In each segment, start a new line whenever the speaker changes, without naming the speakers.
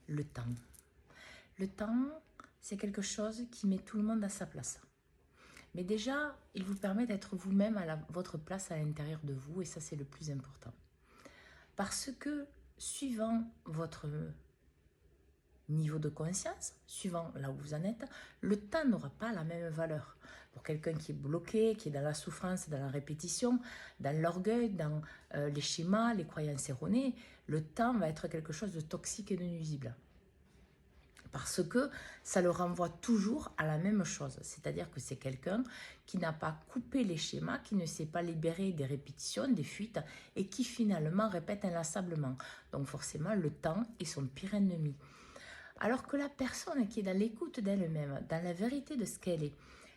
le temps. Le temps, c'est quelque chose qui met tout le monde à sa place. Mais déjà, il vous permet d'être vous-même à votre place à l'intérieur de vous, et ça, c'est le plus important. Parce que, suivant votre niveau de conscience, suivant là où vous en êtes, le temps n'aura pas la même valeur. Pour quelqu'un qui est bloqué, qui est dans la souffrance, dans la répétition, dans l'orgueil, dans les schémas, les croyances erronées, le temps va être quelque chose de toxique et de nuisible. Parce que ça le renvoie toujours à la même chose. C'est-à-dire que c'est quelqu'un qui n'a pas coupé les schémas, qui ne s'est pas libéré des répétitions, des fuites, et qui finalement répète inlassablement. Donc forcément, le temps est son pire ennemi. Alors que la personne qui est dans l'écoute d'elle-même, dans la vérité de ce qu'elle est,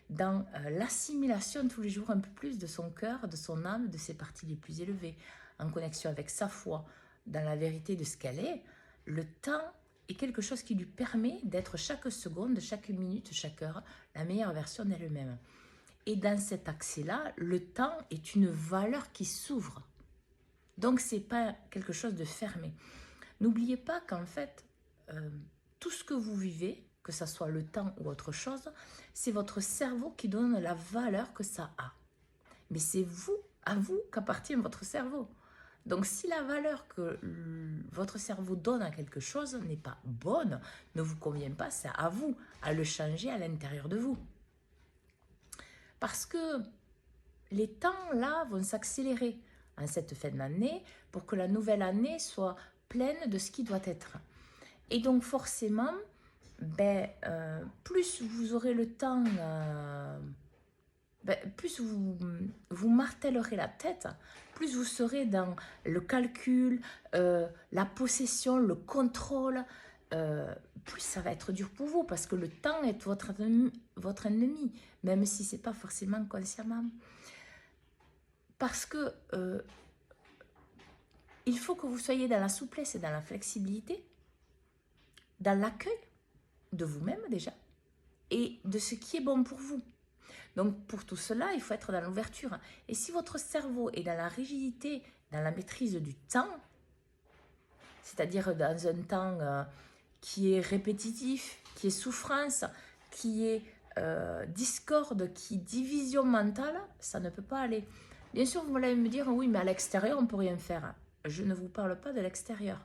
dans l'assimilation tous les jours un peu plus de son cœur, de son âme, de ses parties les plus élevées, en connexion avec sa foi, dans la vérité de ce qu'elle est, le temps est quelque chose qui lui permet d'être chaque seconde, chaque minute, chaque heure, la meilleure version d'elle-même. Et dans cet accès-là, le temps est une valeur qui s'ouvre. Donc, ce n'est pas quelque chose de fermé. N'oubliez pas qu'en fait, tout ce que vous vivez, que ce soit le temps ou autre chose, c'est votre cerveau qui donne la valeur que ça a. Mais c'est vous, à vous, qu'appartient votre cerveau. Donc si la valeur que votre cerveau donne à quelque chose n'est pas bonne, ne vous convient pas, c'est à vous à le changer à l'intérieur de vous. Parce que les temps là vont s'accélérer en cette fin d'année pour que la nouvelle année soit pleine de ce qui doit être. Et donc forcément, plus vous aurez le temps, plus vous martellerez la tête, plus vous serez dans le calcul, la possession, le contrôle, plus ça va être dur pour vous parce que le temps est votre ennemi, même si ce n'est pas forcément consciemment. Parce que il faut que vous soyez dans la souplesse et dans la flexibilité, dans l'accueil de vous-même déjà et de ce qui est bon pour vous. Donc pour tout cela, il faut être dans l'ouverture. Et si votre cerveau est dans la rigidité, dans la maîtrise du temps, c'est-à-dire dans un temps qui est répétitif, qui est souffrance, qui est discorde, qui est division mentale, ça ne peut pas aller. Bien sûr, vous allez me dire, oui, mais à l'extérieur, on ne peut rien faire. Je ne vous parle pas de l'extérieur.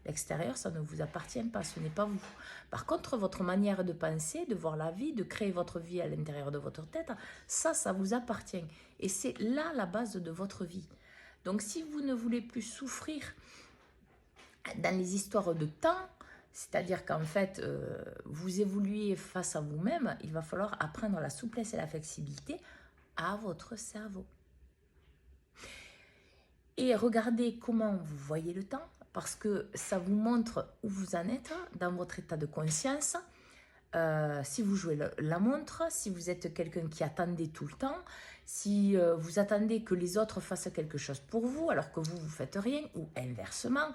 L'extérieur, ça ne vous appartient pas, ce n'est pas vous. Par contre, votre manière de penser, de voir la vie, de créer votre vie à l'intérieur de votre tête, ça vous appartient. Et c'est là la base de votre vie. Donc, si vous ne voulez plus souffrir dans les histoires de temps, c'est-à-dire qu'en fait, vous évoluez face à vous-même, il va falloir apprendre la souplesse et la flexibilité à votre cerveau. Et regardez comment vous voyez le temps, parce que ça vous montre où vous en êtes dans votre état de conscience. Si vous jouez la montre, si vous êtes quelqu'un qui attendait tout le temps, si vous attendez que les autres fassent quelque chose pour vous alors que vous ne faites rien, ou inversement.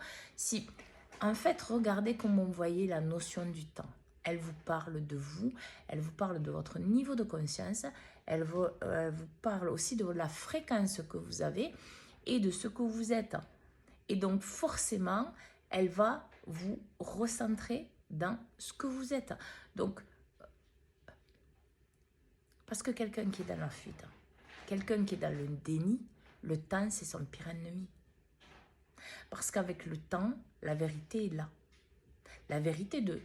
En fait, regardez comment vous voyez la notion du temps. Elle vous parle de vous, elle vous parle de votre niveau de conscience, elle vous parle aussi de la fréquence que vous avez et de ce que vous êtes. Et donc forcément, elle va vous recentrer dans ce que vous êtes. Donc, parce que quelqu'un qui est dans la fuite, quelqu'un qui est dans le déni, le temps, c'est son pire ennemi. Parce qu'avec le temps, la vérité est là. La vérité de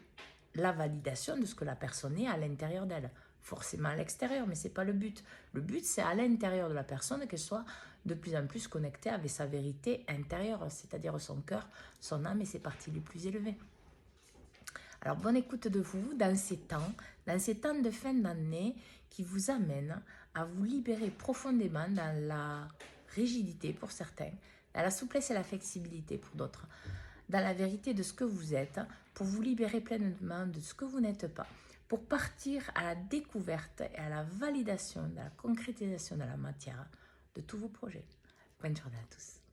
la validation de ce que la personne est à l'intérieur d'elle. Forcément à l'extérieur, mais ce n'est pas le but. Le but, c'est à l'intérieur de la personne qu'elle soit de plus en plus connectée avec sa vérité intérieure, c'est-à-dire son cœur, son âme et ses parties les plus élevées. Alors, bonne écoute de vous dans ces temps de fin d'année qui vous amènent à vous libérer profondément dans la rigidité pour certains, dans la souplesse et la flexibilité pour d'autres, dans la vérité de ce que vous êtes, pour vous libérer pleinement de ce que vous n'êtes pas, pour partir à la découverte et à la validation, de la concrétisation de la matière de tous vos projets. Bonne journée à tous.